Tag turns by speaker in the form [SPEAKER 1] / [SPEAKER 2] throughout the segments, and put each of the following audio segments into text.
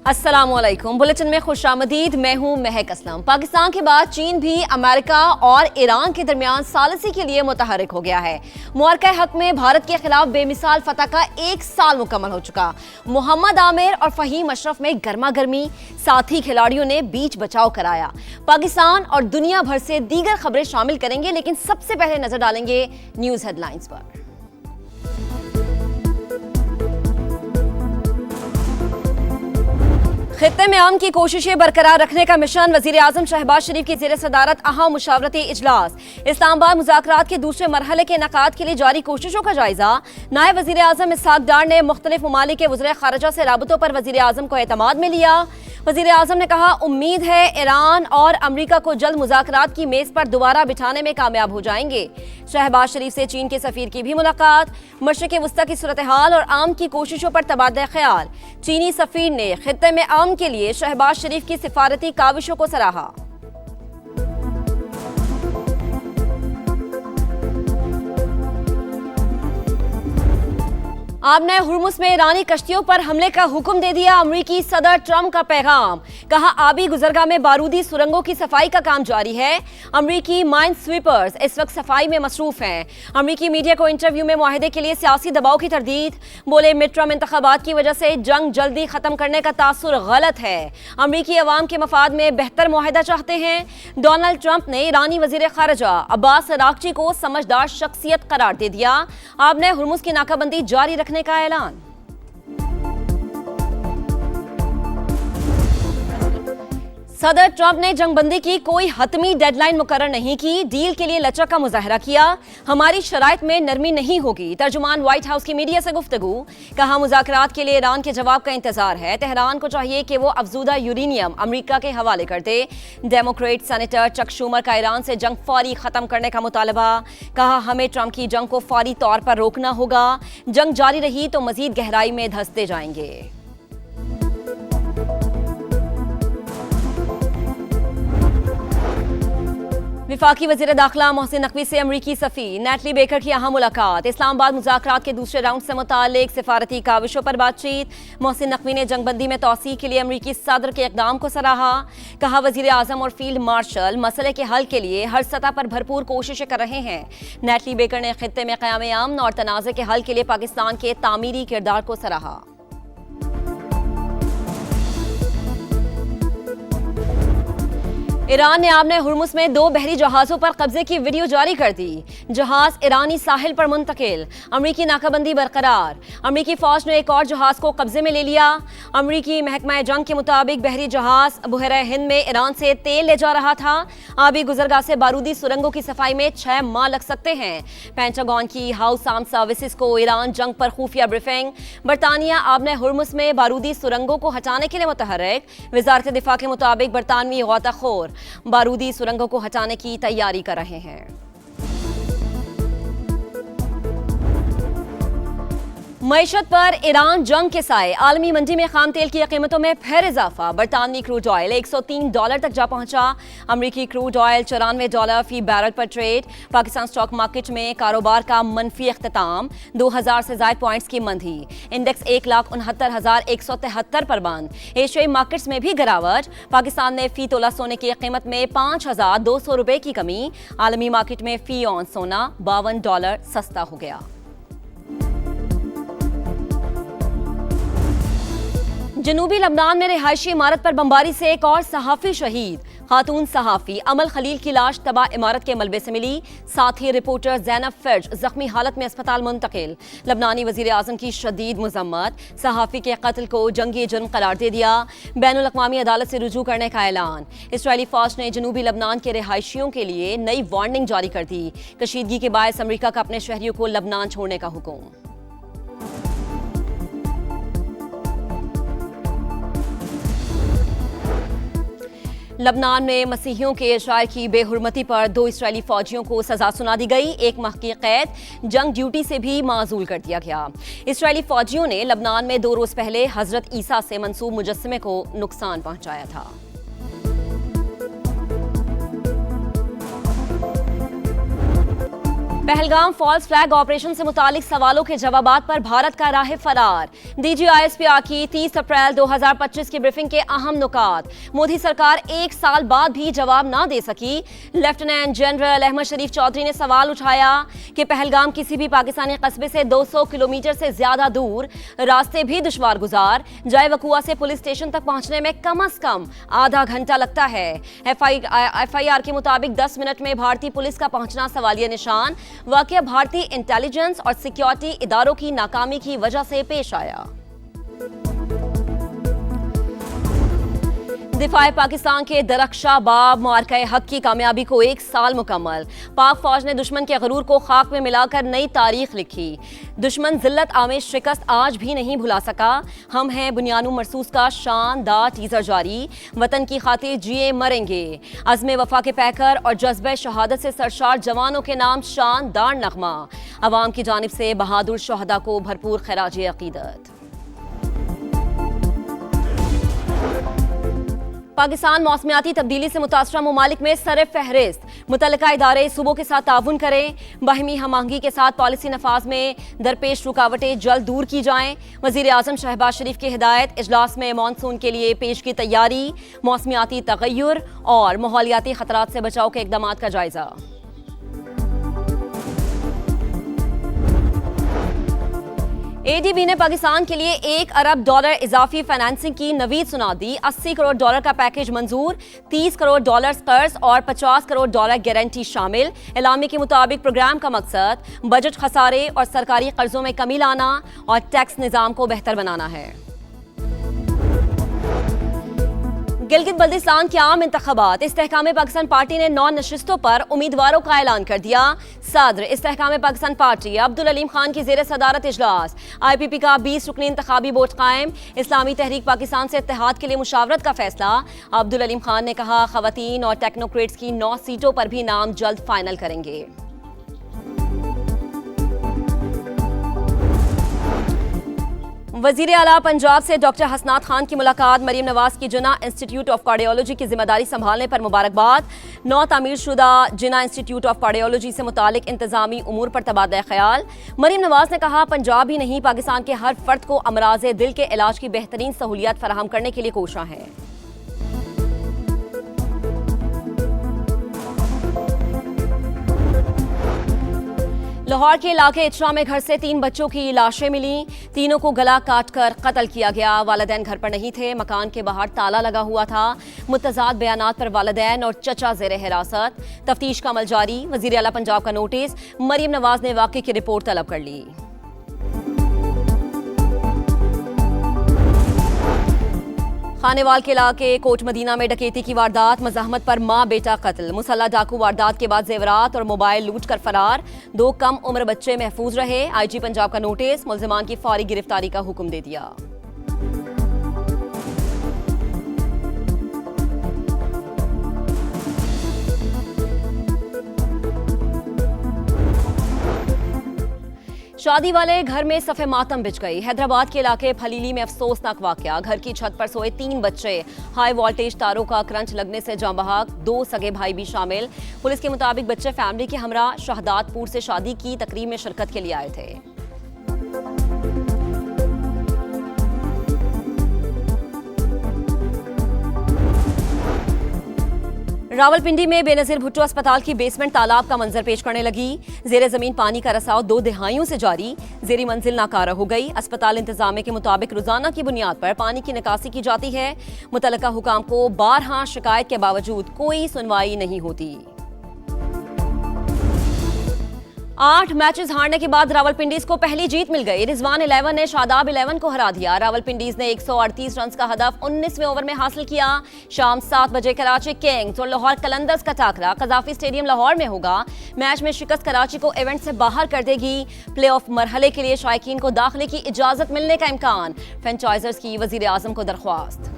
[SPEAKER 1] अस्सलामुअलैकुम। बुलेटिन में खुशामदीद। मैं हूं महक असलम। पाकिस्तान के बाद चीन भी अमेरिका और ईरान के दरमियान सालिसी के लिए मुतहरिक हो गया है। मुआरका हक में भारत के खिलाफ बेमिसाल फतह का 1 साल मुकम्मल हो चुका। मोहम्मद आमिर और फहीम अशरफ में गर्मा गर्मी, साथी खिलाड़ियों ने बीच बचाव कराया। पाकिस्तान और दुनिया भर से दीगर खबरें शामिल करेंगे, लेकिन सबसे पहले नजर डालेंगे न्यूज हेडलाइंस पर। खित्ते में अमन की कोशिशें बरकरार रखने का मिशन। वजीर आजम शहबाज शरीफ की ज़ेर सदारत अहम मुशावरती इजलास। इस्लामाबाद मुज़ाकरात के दूसरे मरहले के इनेकाद के लिए जारी कोशिशों का जायजा। नायब वजीर आजम इसहाक डार ने मुख्तलिफ ममालिक के वज़ीर ख़ारिजा से राबतों पर वजीर आजम को एतमाद में लिया। वजीर आजम ने कहा, उम्मीद है ईरान और अमरीका को जल्द मुज़ाकरात की मेज़ पर दोबारा बिठाने में कामयाब हो जाएंगे। शहबाज शरीफ से चीन के सफ़ीर की भी मुलाकात। मशरिक़ वस्ता की सूरत हाल और आम की कोशिशों पर तबादला ख्याल। चीनी सफ़ीर ने खित्ते में आम के लिए शहबाज शरीफ की सिफारती काविशों को सराहा। आपने हुर्मुज़ में ईरानी कश्तियों पर हमले का हुक्म दे दिया। अमरीकी सदर ट्रंप का पैगाम। कहा, आबी गुजरगाह में बारूदी सुरंगों की सफाई का काम जारी है। अमरीकी माइन स्वीपर्स इस वक्त सफाई में मसरूफ हैं। अमरीकी मीडिया को इंटरव्यू में मुआहदे के लिए सियासी दबाव की तरदीद। बोले, मिड टर्म इंतखाबात की वजह से जंग जल्दी खत्म करने का तासुर गलत है। अमरीकी अवाम के मफाद में बेहतर मुआहदा चाहते हैं। डोनाल्ड ट्रंप ने ईरानी वजीर खारजा अब्बास अरागची को समझदार शख्सियत करार दे दिया। आपने हुर्मुज़ की नाकाबंदी जारी रखने का ऐलान। सदर ट्रंप ने जंगबंदी की कोई हतमी डेडलाइन मुकर्रर नहीं की। डील के लिए लचक का मुजाहरा किया। हमारी शराइत में नरमी नहीं होगी। तर्जुमान व्हाइट हाउस की मीडिया से गुफ्तगू। कहा, मुज़ाकरात के लिए ईरान के जवाब का इंतजार है। तेहरान को चाहिए कि वो अफजूदा यूरेनियम अमरीका के हवाले कर दे। डेमोक्रेट सेनेटर चक शूमर का ईरान से जंग फौरी खत्म करने का मुतालबा। कहा, हमें ट्रंप की जंग को फौरी तौर पर रोकना होगा। जंग जारी रही तो मजीद गहराई में धंसते जाएंगे। विफाकी वज़ीर दाखिला मोहसिन नकवी से अमरीकी सफ़ीर नेटली बेकर की अहम मुलाकात। इस्लामाबाद मुज़ाकरात के दूसरे राउंड से मुतालिक सिफारती काविशों पर बातचीत। मोहसिन नकवी ने जंगबंदी में तौसीक़ के लिए अमरीकी सदर के इक़दाम को सराहा। कहा, वज़ीर आज़म और फील्ड मार्शल मसले के हल के लिए हर सतह पर भरपूर कोशिशें कर रहे हैं। नेटली बेकर ने खित्ते में क़याम अमन और तनाज़े के हल के लिए पाकिस्तान के तामीरी किरदार को सराहा। ईरान ने आपने हुर्मुज़ में 2 बहरी जहाज़ों पर कब्जे की वीडियो जारी कर दी। जहाज़ ईरानी साहिल पर मुंतकिल। अमरीकी नाकाबंदी बरकरार। अमरीकी फ़ौज ने एक और जहाज़ को कब्जे में ले लिया। अमरीकी महकमा जंग के मुताबिक बहरी जहाज़ बहरे हिंद में ईरान से तेल ले जा रहा था। आबी गुजरगाह से बारूदी सुरंगों की सफाई में 6 माह लग सकते हैं। पेंटागन की हाउस आर्म सर्विसेज को ईरान जंग पर खुफिया ब्रीफिंग। बरतानिया आपने हुर्मुज़ में बारूदी सुरंगों को हटाने के लिए मुतहर्रिक। वज़ारत दिफा के मुताबिक बरतानवी गौताखोर बारूदी सुरंगों को हटाने की तैयारी कर रहे हैं। मईशत पर ईरान जंग के साए। आलमी मंडी में खाम तेल की कीमतों में फिर इजाफा। बरतानवी क्रूड ऑयल $103 तक जा पहुंचा। अमरीकी क्रूड ऑयल $94 फी बैरल पर ट्रेड। पाकिस्तान स्टॉक मार्केट में कारोबार का मनफी अख्ताम। 2000 से ज़ायद पॉइंट्स की मंदी। इंडेक्स 1,69,173 पर बंद। एशियाई मार्केट्स में भी गिरावट। पाकिस्तान ने फी तोला सोने की कीमत में $5,200 की कमी। आलमी मार्केट में फी ऑन सोना $52 सस्ता हो गया। जनूबी लबनान में रिहायशी इमारत पर बमबारी से एक और सहाफ़ी शहीद। खातून सहाफ़ी अमल खलील की लाश तबाह इमारत के मलबे से मिली। साथ ही रिपोर्टर ज़ैनब फ़िर्ज जख्मी हालत में अस्पताल मुंतकिल। लबनानी वज़ीर आज़म की शदीद मज़म्मत। सहाफ़ी के कत्ल को जंगी जुर्म करार दे दिया। बैनुल अक़वामी अदालत से रुजू करने का ऐलान। इसराइली फ़ौज ने जनूबी लबनान के रिहायशियों के लिए नई वार्निंग जारी कर दी। कशीदगी के बायस अमरीका का अपने शहरियों को लबनान छोड़ने का हुक्म। लबनान में मसीहियों के इशारे की बेहुरमती पर 2 इसराइली फौजियों को सजा सुना दी गई। 1 माह की कैद जंग ड्यूटी से भी माजूल कर दिया गया। इसराइली फौजियों ने लबनान में 2 रोज पहले हजरत ईसा से मंसूब मुजस्समे को नुकसान पहुंचाया था। पहलगाम फॉल्स फ्लैग ऑपरेशन से मुतालिक सवालों के जवाबात पर भारत का राह फरार। DGISP की 30 अप्रैल 2025 की ब्रीफिंग के अहम नुकात। मोदी सरकार 1 साल बाद भी जवाब ना दे सकी। लेफ्टिनेंट जनरल अहमद शरीफ चौधरी ने सवाल उठाया कि पहलगाम किसी भी पाकिस्तानी कस्बे से 200 किलोमीटर से ज्यादा दूर, रास्ते भी दुश्वार गुजार, जाए वकुआ से पुलिस स्टेशन तक पहुंचने में कम से कम आधा घंटा लगता है। FIR के मुताबिक 10 मिनट में भारतीय पुलिस का पहुंचना सवालिया निशान। वाकया भारतीय इंटेलिजेंस और सिक्योरिटी इदारों की नाकामी की वजह से पेश आया। दिफाए पाकिस्तान के दरख्शा बाब मार्के हक की कामयाबी को 1 साल मुकम्मल। पाक फौज ने दुश्मन के गरूर को खाक में मिलाकर नई तारीख लिखी। दुश्मन जिल्लत आमेज शिकस्त आज भी नहीं भुला सका। हम हैं बुनियानु मरसूस का शानदार टीजर जारी। वतन की खातिर जिए मरेंगे, अज़्म वफा के पैकर और जज्बे शहादत से सरशार जवानों के नाम शानदार नगमा। अवाम की जानिब से बहादुर शहदा को भरपूर खराज अकीदत। पाकिस्तान मौसमियाती तब्दीली से मुतासरा ममालिक में सर फहरिस्त। मुतल्लिका इदारे सूबों के साथ ताउन करें। बाहमी हमआहंगी के साथ पॉलिसी नफाज में दरपेश रुकावटें जल्द दूर की जाएं। वज़ीर आज़म शहबाज शरीफ की हिदायत। इजलास में मानसून के लिए पेश की तैयारी, मौसमियाती तगय्युर और माहौलियाती खतरात से बचाव के इकदाम का जायजा। ADB ने पाकिस्तान के लिए $1 अरब इजाफी फाइनेंसिंग की नवीद सुना दी। $80 करोड़ का पैकेज मंजूर, $30 करोड़ कर्ज और $50 करोड़ गारंटी शामिल। एलामी के मुताबिक प्रोग्राम का मकसद बजट खसारे और सरकारी कर्जों में कमी लाना और टैक्स निजाम को बेहतर बनाना है। गिलगित बल्दिस्तान के आम इंतखाबात। इस्तेहकाम पाकिस्तान पार्टी ने 9 नशिस्तों पर उम्मीदवारों का ऐलान कर दिया। सदर इस्तेहकाम पाकिस्तान पार्टी अब्दुल अलीम खान की जेर सदारत इजलास। IPP का 20 रुकनी इंतखाबी बोर्ड कायम। इस्लामी तहरीक पाकिस्तान से इत्तेहाद के लिए मुशावरत का फैसला। अब्दुल अलीम खान ने कहा खवातीन और टेक्नोक्रेट्स की 9 सीटों पर भी नाम जल्द फाइनल करेंगे। वजीर आला पंजाब से डॉक्टर हसनात खान की मुलाकात। मरीम नवाज की जिन्ना इंस्टीट्यूट ऑफ कार्डियोलॉजी की जिम्मेदारी संभालने पर मुबारकबाद। नौ तामीर शुदा जिन्ना इंस्टीट्यूट ऑफ कार्डियोलॉजी से मुतालिक इंतजामी उमूर पर तबादला ख्याल। मरीम नवाज ने कहा पंजाब ही नहीं पाकिस्तान के हर फर्द को अमराज दिल के इलाज की बेहतरीन सहूलियात फराहम करने के लिए कोशिश है। लाहौर के इलाके इचरा में घर से 3 बच्चों की लाशें मिली। तीनों को गला काटकर कत्ल किया गया। वालिदैन घर पर नहीं थे, मकान के बाहर ताला लगा हुआ था। मुतज़ाद बयानात पर वालिदैन और चचा ज़ेरे हिरासत। तफ्तीश का अमल जारी। वज़ीर आला पंजाब का नोटिस। मरीम नवाज ने वाक़े की रिपोर्ट तलब कर ली। खानेवाल के इलाके कोट मदीना में डकैती की वारदात। मज़ाहमत पर मां बेटा कत्ल। मुसल्ला डाकू वारदात के बाद जेवरात और मोबाइल लूट कर फरार। 2 कम उम्र बच्चे महफूज रहे। IG पंजाब का नोटिस। मुल्जिमान की फौरी गिरफ्तारी का हुक्म दे दिया। शादी वाले घर में सफ़े मातम बिछ गई। हैदराबाद के इलाके फलीली में अफसोसनाक वाकया। घर की छत पर सोए 3 बच्चे। हाई वोल्टेज तारों का करंट लगने से जाँ बहक। 2 सगे भाई भी शामिल। पुलिस के मुताबिक बच्चे फैमिली के हमरा शहदादपुर से शादी की तकरीब में शिरकत के लिए आए थे। रावलपिंडी में बेनजीर भुट्टो अस्पताल की बेसमेंट तालाब का मंजर पेश करने लगी। जेर जमीन पानी का रसाव 2 दिहाइयों से जारी। जेरी मंजिल नाकारा हो गई। अस्पताल इंतजामिया के मुताबिक रोजाना की बुनियाद पर पानी की निकासी की जाती है। मुतल्लिका हुकाम को 12 शिकायत के बावजूद कोई सुनवाई नहीं होती। 8 मैचेस हारने के बाद रावलपिंडीज को पहली जीत मिल गई। रिजवान 11 ने शादाब 11 को हरा दिया। रावलपिंडीज ने 138 रन का हदफ 19वें ओवर में हासिल किया। शाम 7 बजे कराची किंग्स और लाहौर कलंदर्स का टाकरा कजाफी स्टेडियम लाहौर में होगा। मैच में शिकस्त कराची को इवेंट से बाहर कर देगी। प्ले ऑफ मरहले के लिए शायकीन को दाखिले की इजाजत मिलने का इम्कान। फ्रेंचाइजर्स की वजीर आजम को दरख्वास्त।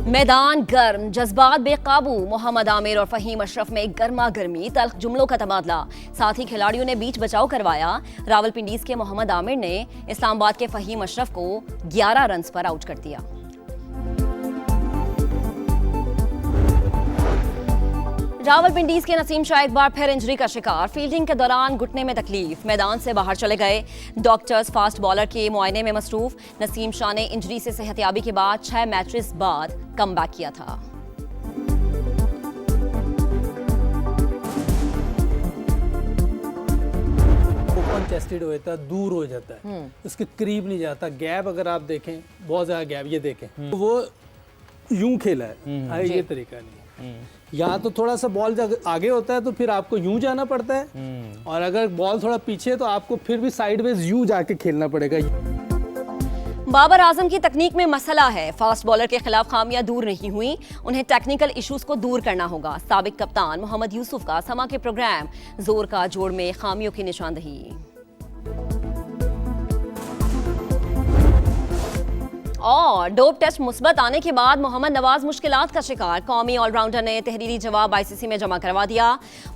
[SPEAKER 1] मैदान गर्म, जज्बात बेकाबू। मोहम्मद आमिर और फहीम अशरफ में गर्मा गर्मी, तल्ख जुमलों का तबादला। साथ ही खिलाड़ियों ने बीच बचाव करवाया। रावलपिंडीज के मोहम्मद आमिर ने इस्लामाबाद के फहीम अशरफ को 11 रन पर आउट कर दिया। रावलपिंडीज के नसीम शाह एक बार फिर इंजरी का शिकार। फील्डिंग के दौरान घुटने में तकलीफ, मैदान से बाहर चले गए। डॉक्टर्स फास्ट बॉलर के मुआयने में मसरूफ। नसीम शाह ने इंजरी से सेहतियाबी के बाद 6 मैचेस बाद कमबैक किया था।
[SPEAKER 2] चेस्टेड हो जाता है, दूर हो जाता है, उसके करीब नहीं जाता। गैप अगर आप देखें, बहुत ज्यादा गैप, ये देखें तो वो यूं खेला है, ये तरीका नहीं है। यहाँ तो थोड़ा सा बॉल जब आगे होता है तो फिर आपको यूं जाना पड़ता है, और अगर बॉल थोड़ा पीछे तो आपको फिर भी साइडवेज यूं जाके खेलना पड़ेगा।
[SPEAKER 1] बाबर आजम की तकनीक में मसला है। फास्ट बॉलर के खिलाफ खामियां दूर नहीं हुई, उन्हें टेक्निकल इश्यूज को दूर करना होगा। साबिक कप्तान मोहम्मद यूसुफ का समा के प्रोग्राम जोर का जोड़ में खामियों की निशानदही। और डोप टेस्ट मुस्बत आने के बाद मोहम्मद नवाज मुश्किलात का शिकार। कौमी ऑलराउंडर ने तहरीरी जवाब ICC में जमा करवा दिया।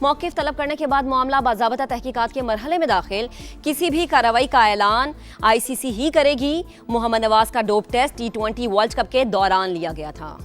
[SPEAKER 1] मौक़िफ़ तलब करने के बाद मामला बाज़ाबता तहकीकात के मरहले में दाखिल। किसी भी कार्रवाई का ऐलान ICC ही करेगी। मोहम्मद नवाज का dope test T20 world cup के दौरान लिया गया था।